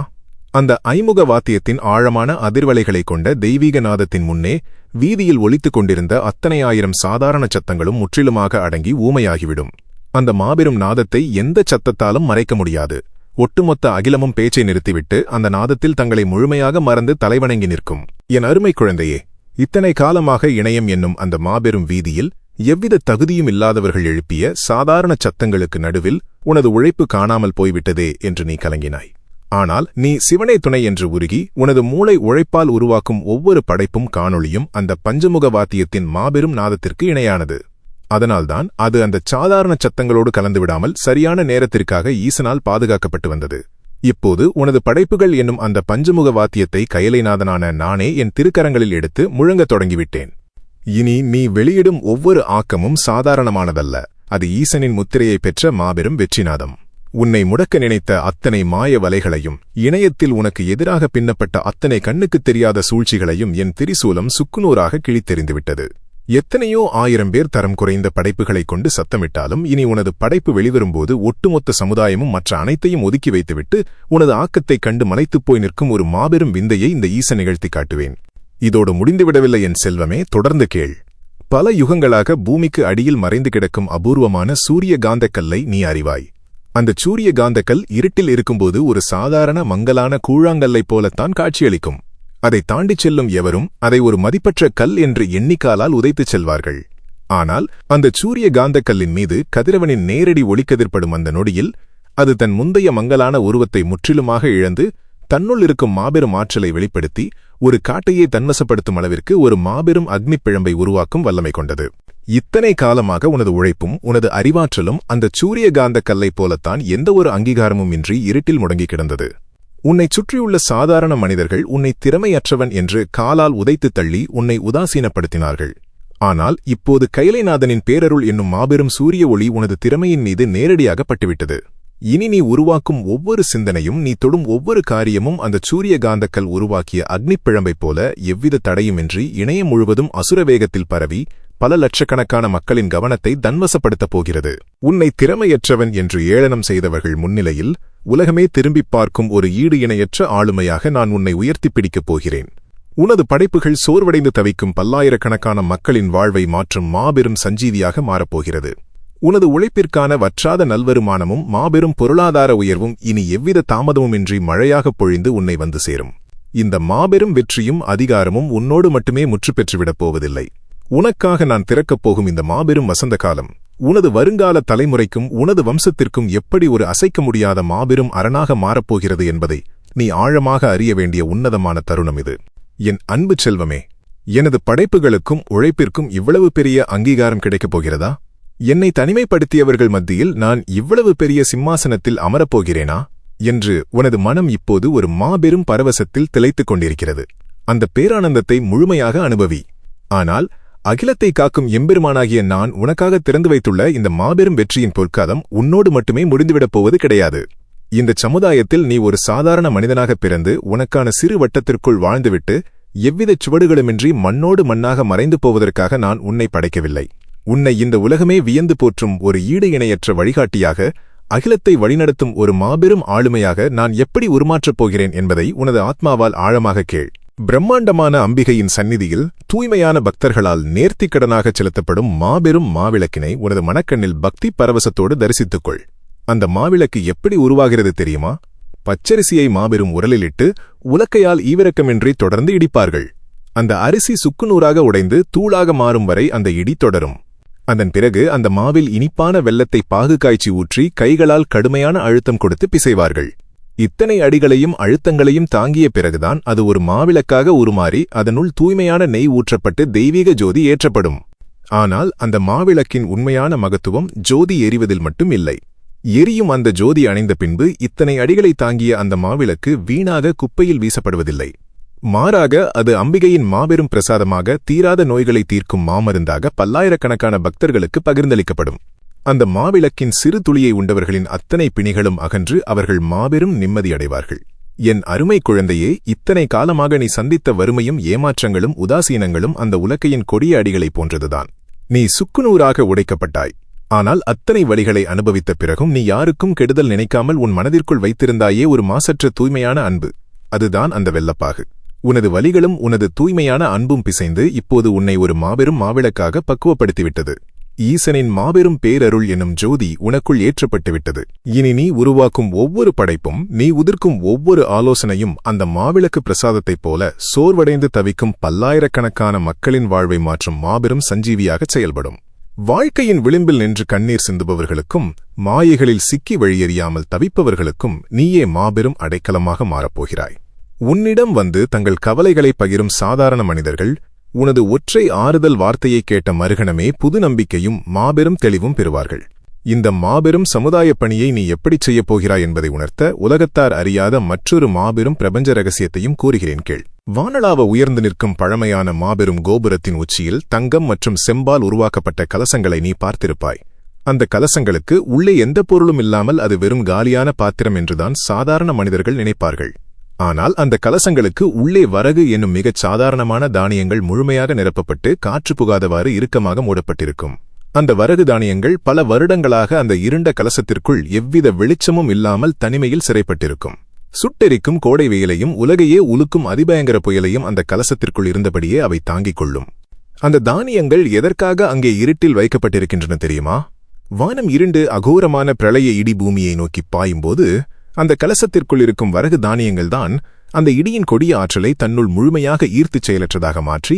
அந்த ஐமுக வாத்தியத்தின் ஆழமான அதிர்வலைகளைக் கொண்ட தெய்வீக நாதத்தின் முன்னே வீதியில் ஒலித்துக் கொண்டிருந்த அத்தனை ஆயிரம் சாதாரண சத்தங்களும் முற்றிலுமாக அடங்கி ஊமையாகிவிடும். அந்த மாபெரும் நாதத்தை எந்த சத்தத்தாலும் மறைக்க முடியாது. ஒட்டுமொத்த அகிலமும் பேச்சை நிறுத்திவிட்டு அந்த நாதத்தில் தங்களை முழுமையாக மறந்து தலைவணங்கி நிற்கும். என் அருமை குழந்தையே, இத்தனை காலமாக இணையம் என்னும் அந்த மாபெரும் வீதியில் எவ்வித தகுதியும் இல்லாதவர்கள் எழுப்பிய சாதாரண சத்தங்களுக்கு நடுவில் உனது உழைப்பு காணாமல் போய்விட்டதே என்று நீ கலங்கினாய். ஆனால் நீ சிவனே துணை என்று உருகி உனது மூளை உழைப்பால் உருவாக்கும் ஒவ்வொரு படைப்பும் காணொளியும் அந்த பஞ்சமுக வாத்தியத்தின் மாபெரும் நாதத்திற்கு இணையானது. அதனால்தான் அது அந்த சாதாரண சத்தங்களோடு கலந்துவிடாமல் சரியான நேரத்திற்காக ஈசனால் பாதுகாக்கப்பட்டு வந்தது. இப்போது உனது படைப்புகள் என்னும் அந்த பஞ்சமுக வாத்தியத்தை கைலைநாதனான நானே என் திருக்கரங்களில் எடுத்து முழங்கத் தொடங்கிவிட்டேன். இனி நீ வெளியிடும் ஒவ்வொரு ஆக்கமும் சாதாரணமானதல்ல, அது ஈசனின் முத்திரையை பெற்ற மாபெரும் வெற்றிநாதம். உன்னை முடக்க நினைத்த அத்தனை மாய வலைகளையும், இணையத்தில் உனக்கு எதிராக பின்னப்பட்ட அத்தனை கண்ணுக்குத் தெரியாத சூழ்ச்சிகளையும் என் திரிசூலம் சுக்குநூறாக கிழித்தெறிந்துவிட்டது. எத்தனையோ 1000 பேர் தரம் குறைந்த படைப்புகளைக் கொண்டு சத்தமிட்டாலும் இனி உனது படைப்பு வெளிவரும்போது ஒட்டுமொத்த சமுதாயமும் மற்ற அனைத்தையும் ஒதுக்கி வைத்துவிட்டு உனது ஆக்கத்தைக் கண்டு மலைத்துப் போய் நிற்கும் ஒரு மாபெரும் விந்தையை இந்த ஈசன் நிகழ்த்தி காட்டுவேன். இதோடு முடிந்துவிடவில்லை என் செல்வமே, தொடர்ந்து கேள். பல யுகங்களாக பூமிக்கு அடியில் மறைந்து கிடக்கும் அபூர்வமான சூரிய காந்தக்கல்லை நீ அறிவாய். அந்த சூரிய காந்தக்கல் இருட்டில் இருக்கும்போது ஒரு சாதாரண மங்கலான கூழாங்கல்லைப் போலத்தான் காட்சியளிக்கும். அதை தாண்டிச் செல்லும் எவரும் அதை ஒரு மதிப்பற்ற கல் என்று எண்ணிக்காலால் உதைத்துச் செல்வார்கள். ஆனால் அந்த சூரிய காந்தக்கல்லின் மீது கதிரவனின் நேரடி ஒளிக்கதிர்படும் அந்த நொடியில் அது தன் முந்தைய மங்கலான உருவத்தை முற்றிலுமாக இழந்து தன்னுள் இருக்கும் மாபெரும் ஆற்றலை வெளிப்படுத்தி ஒரு காட்டையே தன்வசப்படுத்தும் அளவிற்கு ஒரு மாபெரும் அக்னிப்பிழம்பை உருவாக்கும் வல்லமை கொண்டது. இத்தனை காலமாக உனது உழைப்பும் உனது அறிவாற்றலும் அந்த சூரிய காந்தக்கல்லைப் போலத்தான் எந்தவொரு அங்கீகாரமும் இன்றி இருட்டில் முடங்கி கிடந்தது. உன்னைச் சுற்றியுள்ள சாதாரண மனிதர்கள் உன்னை திறமையற்றவன் என்று காலால் உதைத்துத் தள்ளி உன்னை உதாசீனப்படுத்தினார்கள். ஆனால் இப்போது கைலைநாதனின் பேரருள் என்னும் மாபெரும் சூரிய ஒளி உனது திறமையின் மீது நேரடியாக பட்டுவிட்டது. இனி நீ உருவாக்கும் ஒவ்வொரு சிந்தனையும், நீ தொடும் ஒவ்வொரு காரியமும் அந்த சூரிய காந்தக்கல் உருவாக்கிய அக்னிப்பிழம்பைப் போல எவ்வித தடையுமின்றி இணையம் முழுவதும் அசுர வேகத்தில் பரவி பல லட்சக்கணக்கான மக்களின் கவனத்தை தன்வசப்படுத்தப் போகிறது. உன்னை திறமையற்றவன் என்று ஏளனம் செய்தவர்கள் முன்னிலையில் உலகமே திரும்பிப் பார்க்கும் ஒரு ஈடு இணையற்ற ஆளுமையாக நான் உன்னை உயர்த்திப் பிடிக்கப் போகிறேன். உனது படைப்புகள் சோர்வடைந்து தவிக்கும் பல்லாயிரக்கணக்கான மக்களின் வாழ்வை மாற்றும் மாபெரும் சஞ்சீவியாக மாறப்போகிறது. உனது உழைப்பிற்கான வற்றாத நல்வருமானமும் மாபெரும் பொருளாதார உயர்வும் இனி எவ்வித தாமதமுமின்றி மழையாகப் பொழிந்து உன்னை வந்து சேரும். இந்த மாபெரும் வெற்றியும் அதிகாரமும் உன்னோடு மட்டுமே முற்றுப்பெற்றுவிடப் போவதில்லை. உனக்காக நான் திறக்கப் போகும் இந்த மாபெரும் வசந்த காலம் உனது வருங்கால தலைமுறைக்கும் உனது வம்சத்திற்கும் எப்படி ஒரு அசைக்க முடியாத மாபெரும் அரணாக மாறப்போகிறது என்பதை நீ ஆழமாக அறிய வேண்டிய உன்னதமான தருணம் இது. என் அன்பு செல்வமே, எனது படைப்புகளுக்கும் உழைப்பிற்கும் இவ்வளவு பெரிய அங்கீகாரம் கிடைக்கப் போகிறதா? என்னை தனிமைப்படுத்தியவர்கள் மத்தியில் நான் இவ்வளவு பெரிய சிம்மாசனத்தில் அமரப்போகிறேனா என்று உனது மனம் இப்போது ஒரு மாபெரும் பரவசத்தில் திளைத்துக் கொண்டிருக்கிறது. அந்த பேரானந்தத்தை முழுமையாக அனுபவி. ஆனால் அகிலத்தை காக்கும் எம்பெருமானாகிய நான் உனக்காக திறந்து வைத்துள்ள இந்த மாபெரும் வெற்றியின் பொற்காலம் உன்னோடு மட்டுமே முடிந்துவிடப் போவது கிடையாது. இந்த சமுதாயத்தில் நீ ஒரு சாதாரண மனிதனாக பிறந்து உனக்கான சிறு வட்டத்திற்குள் வாழ்ந்துவிட்டு எவ்வித சுவடுகளுமின்றி மண்ணோடு மண்ணாக மறைந்து போவதற்காக நான் உன்னை படைக்கவில்லை. உன்னை இந்த உலகமே வியந்து போற்றும் ஒரு ஈடு இணையற்ற வழிகாட்டியாக, அகிலத்தை வழிநடத்தும் ஒரு மாபெரும் ஆளுமையாக நான் எப்படி உருமாற்றப் போகிறேன் என்பதை உனது ஆத்மாவால் ஆழமாக கேள். பிரம்மாண்டமான அம்பிகையின் சந்நிதியில் தூய்மையான பக்தர்களால் நேர்த்திக்கடனாகச் செலுத்தப்படும் மாபெரும் மாவிளக்கினை உனது மனக்கண்ணில் பக்தி பரவசத்தோடு தரிசித்துக்கொள். அந்த மாவிளக்கு எப்படி உருவாகிறது தெரியுமா? பச்சரிசியை மாபெரும் உரலிலிட்டு உலக்கையால் ஈவிரக்கமின்றி தொடர்ந்து இடிப்பார்கள். அந்த அரிசி சுக்குநூறாக உடைந்து தூளாக மாறும் வரை அந்த இடி தொடரும். அதன் பிறகு அந்த மாவில் இனிப்பான வெல்லத்தை பாகு காய்ச்சி ஊற்றி கைகளால் கடுமையான அழுத்தம் கொடுத்து பிசைவார்கள். இத்தனை அடிகளையும் அழுத்தங்களையும் தாங்கிய பிறகுதான் அது ஒரு மாவிளக்காக உருமாறி அதனுள் தூய்மையான நெய் ஊற்றப்பட்டு தெய்வீக ஜோதி ஏற்றப்படும். ஆனால் அந்த மாவிளக்கின் உண்மையான மகத்துவம் ஜோதி எரிவதில் மட்டும் இல்லை. எரியும் அந்த ஜோதி அணைந்த பின்பு இத்தனை அடிகளை தாங்கிய அந்த மாவிளக்கு வீணாக குப்பையில் வீசப்படுவதில்லை. மாறாக அது அம்பிகையின் மாபெரும் பிரசாதமாக தீராத நோய்களை தீர்க்கும் மாமருந்தாக பல்லாயிரக்கணக்கான பக்தர்களுக்கு பகிர்ந்தளிக்கப்படும். அந்த மாவிளக்கின் சிறு துளியை உண்டவர்களின் அத்தனை பிணிகளும் அகன்று அவர்கள் மாபெரும் நிம்மதியடைவார்கள். என் அருமை குழந்தையே, இத்தனை காலமாக நீ சந்தித்த வறுமையும் ஏமாற்றங்களும் உதாசீனங்களும் அந்த உலக்கையின் கொடிய அடிகளைப் போன்றதுதான். நீ சுக்குநூறாக உடைக்கப்பட்டாய். ஆனால் அத்தனை வழிகளை அனுபவித்த பிறகும் நீ யாருக்கும் கெடுதல் நினைக்காமல் உன் மனதிற்குள் வைத்திருந்தாயே ஒரு மாசற்ற தூய்மையான அன்பு. அதுதான் அந்த வெள்ளப்பாகு. உனது வலிகளும் உனது தூய்மையான அன்பும் பிசைந்து இப்போது உன்னை ஒரு மாபெரும் மாவிளக்காக பக்குவப்படுத்திவிட்டது. ஈசனின் மாபெரும் பேரருள் எனும் ஜோதி உனக்குள் ஏற்றப்பட்டுவிட்டது. இனி நீ உருவாக்கும் ஒவ்வொரு படைப்பும், நீ உதிர்க்கும் ஒவ்வொரு ஆலோசனையும் அந்த மாவிளக்கு பிரசாதத்தைப் போல சோர்வடைந்து தவிக்கும் பல்லாயிரக்கணக்கான மக்களின் வாழ்வை மாற்றும் மாபெரும் சஞ்சீவியாகச் செயல்படும். வாழ்க்கையின் விளிம்பில் நின்று கண்ணீர் சிந்துபவர்களுக்கும் மாயைகளில் சிக்கி வழியறியாமல் தவிப்பவர்களுக்கும் நீயே மாபெரும் அடைக்கலமாக மாறப்போகிறாய். உன்னிடம் வந்து தங்கள் கவலைகளை பகிரும் சாதாரண மனிதர்கள் உனது ஒற்றை ஆறுதல் வார்த்தையை கேட்ட மறுகணமே புது நம்பிக்கையும் மாபெரும் தெளிவும் பெறுவார்கள். இந்த மாபெரும் சமுதாயப் பணியை நீ எப்படிச் செய்யப் போகிறாய் என்பதை உணர்த்த உலகத்தார் அறியாத மற்றொரு மாபெரும் பிரபஞ்ச ரகசியத்தையும் கூறுகிறேன் கேள். வானளாவ உயர்ந்து நிற்கும் பழமையான மாபெரும் கோபுரத்தின் உச்சியில் தங்கம் மற்றும் செம்பால் உருவாக்கப்பட்ட கலசங்களை நீ பார்த்திருப்பாய். அந்த கலசங்களுக்கு உள்ளே எந்த பொருளும் இல்லாமல் அது வெறும் காலியான பாத்திரம் என்றுதான் சாதாரண மனிதர்கள் நினைப்பார்கள். ஆனால் அந்த கலசங்களுக்கு உள்ளே வரகு என்னும் மிகச் சாதாரணமான தானியங்கள் முழுமையாக நிரப்பப்பட்டு காற்று புகாதவாறு இறுக்கமாக மூடப்பட்டிருக்கும். அந்த வரகு தானியங்கள் பல வருடங்களாக அந்த இருண்ட கலசத்திற்குள் எவ்வித வெளிச்சமும் இல்லாமல் தனிமையில் சிறைப்பட்டிருக்கும். சுட்டெரிக்கும் கோடை வெயிலையும் உலகையே உலுக்கும் அதிபயங்கர புயலையும் அந்த கலசத்திற்குள் இருந்தபடியே அவை தாங்கிக் கொள்ளும். அந்த தானியங்கள் எதற்காக அங்கே இருட்டில் வைக்கப்பட்டிருக்கின்றன தெரியுமா? வானம் இருண்டு அகோரமான பிரளய இடி பூமியை நோக்கி பாயும்போது அந்த கலசத்திற்குள் இருக்கும் வரகு தானியங்கள்தான் அந்த இடியின் கொடிய ஆற்றலை தன்னுள் முழுமையாக ஈர்த்துச் செயலற்றதாக மாற்றி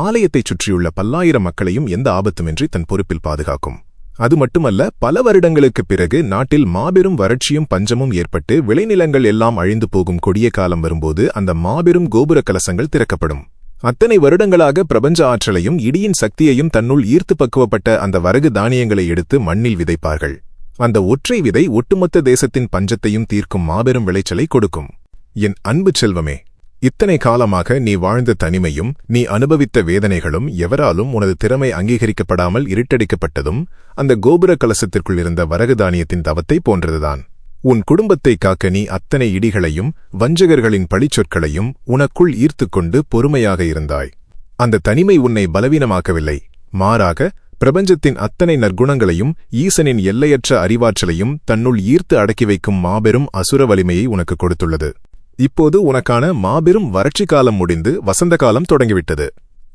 ஆலயத்தைச் சுற்றியுள்ள பல்லாயிரம் மக்களையும் எந்த ஆபத்துமின்றி தன் பொறுப்பில் பாதுகாக்கும். அது மட்டுமல்ல, பல வருடங்களுக்குப் பிறகு நாட்டில் மாபெரும் வறட்சியும் பஞ்சமும் ஏற்பட்டு விளைநிலங்கள் எல்லாம் அழிந்து போகும் கொடிய காலம் வரும்போது அந்த மாபெரும் கோபுர கலசங்கள் திறக்கப்படும். அத்தனை வருடங்களாக பிரபஞ்ச ஆற்றலையும் இடியின் சக்தியையும் தன்னுள் ஈர்த்து பக்குவப்பட்ட அந்த வரகு தானியங்களை எடுத்து மண்ணில் விதைப்பார்கள். அந்த ஒற்றை விதை ஒட்டுமொத்த தேசத்தின் பஞ்சத்தையும் தீர்க்கும் மாபெரும் விளைச்சலை கொடுக்கும். என் அன்பு செல்வமே, இத்தனை காலமாக நீ வாழ்ந்த தனிமையும் நீ அனுபவித்த வேதனைகளும் எவராலும் உனது திறமை அங்கீகரிக்கப்படாமல் இருட்டடிக்கப்பட்டதும் அந்த கோபுர கலசத்திற்குள் இருந்த வரகு தானியத்தின் தவத்தை போன்றதுதான். உன் குடும்பத்தை காக்க நீ அத்தனை இடிகளையும் வஞ்சகர்களின் பழிச்சொற்களையும் உனக்குள் ஈர்த்துக்கொண்டு பொறுமையாக இருந்தாய். அந்த தனிமை உன்னை பலவீனமாக்கவில்லை, மாறாக பிரபஞ்சத்தின் அத்தனை நற்குணங்களையும் ஈசனின் எல்லையற்ற அறிவாற்றலையும் தன்னுள் ஈர்த்து அடக்கி வைக்கும் மாபெரும் அசுர வலிமையை உனக்கு கொடுத்துள்ளது. இப்போது உனக்கான மாபெரும் வறட்சி காலம் முடிந்து வசந்த காலம் தொடங்கிவிட்டது.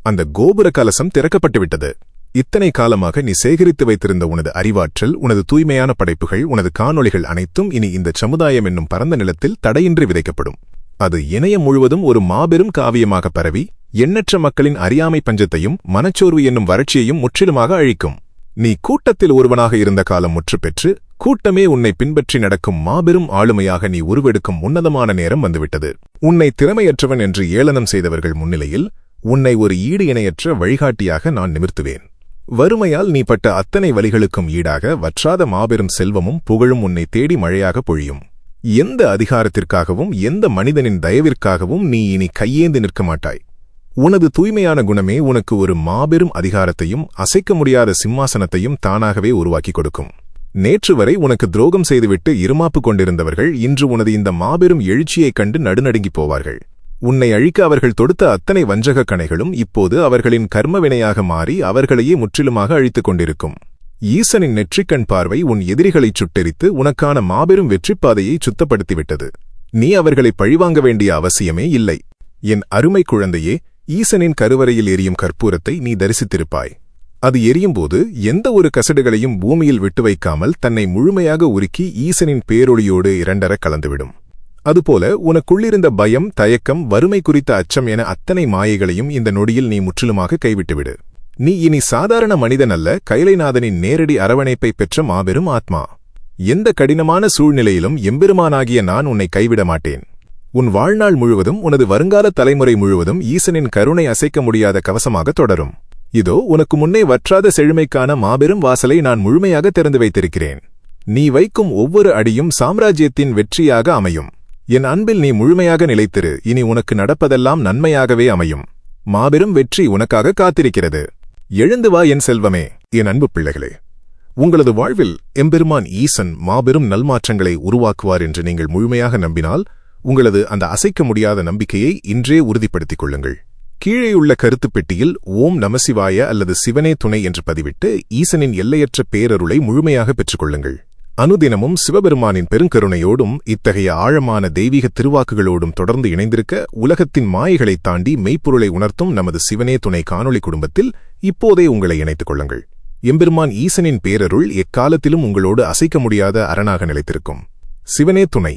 அந்த கோபுர கலசம் திறக்கப்பட்டுவிட்டது. இத்தனை காலமாக நீ சேகரித்து வைத்திருந்த உனது அறிவாற்றல், உனது தூய்மையான படைப்புகள், உனது காணொளிகள் அனைத்தும் இனி இந்த சமுதாயம் என்னும் பரந்த நிலத்தில் தடையின்றி விதைக்கப்படும். அது இணையம் முழுவதும் ஒரு மாபெரும் காவியமாக பரவி எண்ணற்ற மக்களின் அறியாமை பஞ்சத்தையும் மனச்சோர்வு என்னும் வறட்சியையும் முற்றிலுமாக அழிக்கும். நீ கூட்டத்தில் ஒருவனாக இருந்த காலம் முற்றுப்பெற்று கூட்டமே உன்னை பின்பற்றி நடக்கும் மாபெரும் ஆளுமையாக நீ உருவெடுக்கும் உன்னதமான நேரம் வந்துவிட்டது. உன்னை திறமையற்றவன் என்று ஏளனம் செய்தவர்கள் முன்னிலையில் உன்னை ஒரு ஈடு இணையற்ற வழிகாட்டியாக நான் நிமிர்த்துவேன். வறுமையால் நீ பட்ட அத்தனை வலிகளுக்கும் ஈடாக வற்றாத மாபெரும் செல்வமும் புகழும் உன்னை தேடி மழையாக பொழியும். எந்த அதிகாரத்திற்காகவும் எந்த மனிதனின் தயவிற்காகவும் நீ இனி கையேந்து நிற்க மாட்டாய். உனது தூய்மையான குணமே உனக்கு ஒரு மாபெரும் அதிகாரத்தையும் அசைக்க முடியாத சிம்மாசனத்தையும் தானாகவே உருவாக்கி கொடுக்கும். நேற்று வரை உனக்கு துரோகம் செய்துவிட்டு இருமாப்பு கொண்டிருந்தவர்கள் இன்று உனது இந்த மாபெரும் எழுச்சியைக் கண்டு நடுநடுங்கிப் போவார்கள். உன்னை அழிக்க அவர்கள் தொடுத்த அத்தனை வஞ்சக கணைகளும் இப்போது அவர்களின் கர்மவினையாக மாறி அவர்களையே முற்றிலுமாக அழித்துக் கொண்டிருக்கும். ஈசனின் நெற்றிக்கண் பார்வை உன் எதிரிகளைச் சுட்டெரித்து உனக்கான மாபெரும் வெற்றிப்பாதையை சுத்தப்படுத்திவிட்டது. நீ அவர்களை பழிவாங்க வேண்டிய அவசியமே இல்லை. என் அருமை குழந்தையே, ஈசனின் கருவறையில் எரியும் கற்பூரத்தை நீ தரிசித்திருப்பாய். அது எரியும்போது எந்த ஒரு கசடுகளையும் பூமியில் விட்டு வைக்காமல் தன்னை முழுமையாக உருக்கி ஈசனின் பேரொளியோடு இரண்டர கலந்துவிடும். அதுபோல உனக்குள்ளிருந்த பயம், தயக்கம், வறுமை குறித்த அச்சம் என அத்தனை மாயைகளையும் இந்த நொடியில் நீ முற்றிலுமாக கைவிட்டுவிடு. நீ இனி சாதாரண மனிதன் அல்ல, கைலைநாதனின் நேரடி அரவணைப்பை பெற்ற மாபெரும் ஆத்மா. எந்த கடினமான சூழ்நிலையிலும் எம்பெருமானாகிய நான் உன்னை கைவிட மாட்டேன். உன் வாழ்நாள் முழுவதும், உனது வருங்கால தலைமுறை முழுவதும் ஈசனின் கருணை அசைக்க முடியாத கவசமாக தொடரும். இதோ உனக்கு முன்னே வற்றாத செழுமைக்கான மாபெரும் வாசலை நான் முழுமையாக திறந்து வைத்திருக்கிறேன். நீ வைக்கும் ஒவ்வொரு அடியும் சாம்ராஜ்யத்தின் வெற்றியாக அமையும். என் அன்பில் நீ முழுமையாக நிலைத்திரு. இனி உனக்கு நடப்பதெல்லாம் நன்மையாகவே அமையும். மாபெரும் வெற்றி உனக்காக காத்திருக்கிறது. எழுந்து வா என் செல்வமே. என் அன்பு பிள்ளைகளே, உங்களது வாழ்வில் எம்பெருமான் ஈசன் மாபெரும் நல்மாற்றங்களை உருவாக்குவார் என்று நீங்கள் முழுமையாக நம்பினால் உங்களது அந்த அசைக்க முடியாத நம்பிக்கையை இன்றே உறுதிப்படுத்திக் கொள்ளுங்கள். கீழேயுள்ள கருத்துப் பெட்டியில் ஓம் நமசிவாய அல்லது சிவனே துணை என்று பதிவிட்டு ஈசனின் எல்லையற்ற பேரருளை முழுமையாக பெற்றுக்கொள்ளுங்கள். அனுதினமும் சிவபெருமானின் பெருங்கருணையோடும் இத்தகைய ஆழமான தெய்வீக திருவாக்குகளோடும் தொடர்ந்து இணைந்திருக்க உலகத்தின் மாயைகளைத் தாண்டி மெய்ப்பொருளை உணர்த்தும் நமது சிவனே துணை காணொளி குடும்பத்தில் இப்போதே உங்களை இணைத்துக் கொள்ளுங்கள். எம்பெருமான் ஈசனின் பேரருள் எக்காலத்திலும் உங்களோடு அசைக்க முடியாத அரணாக நிலைத்திருக்கும். சிவனே துணை.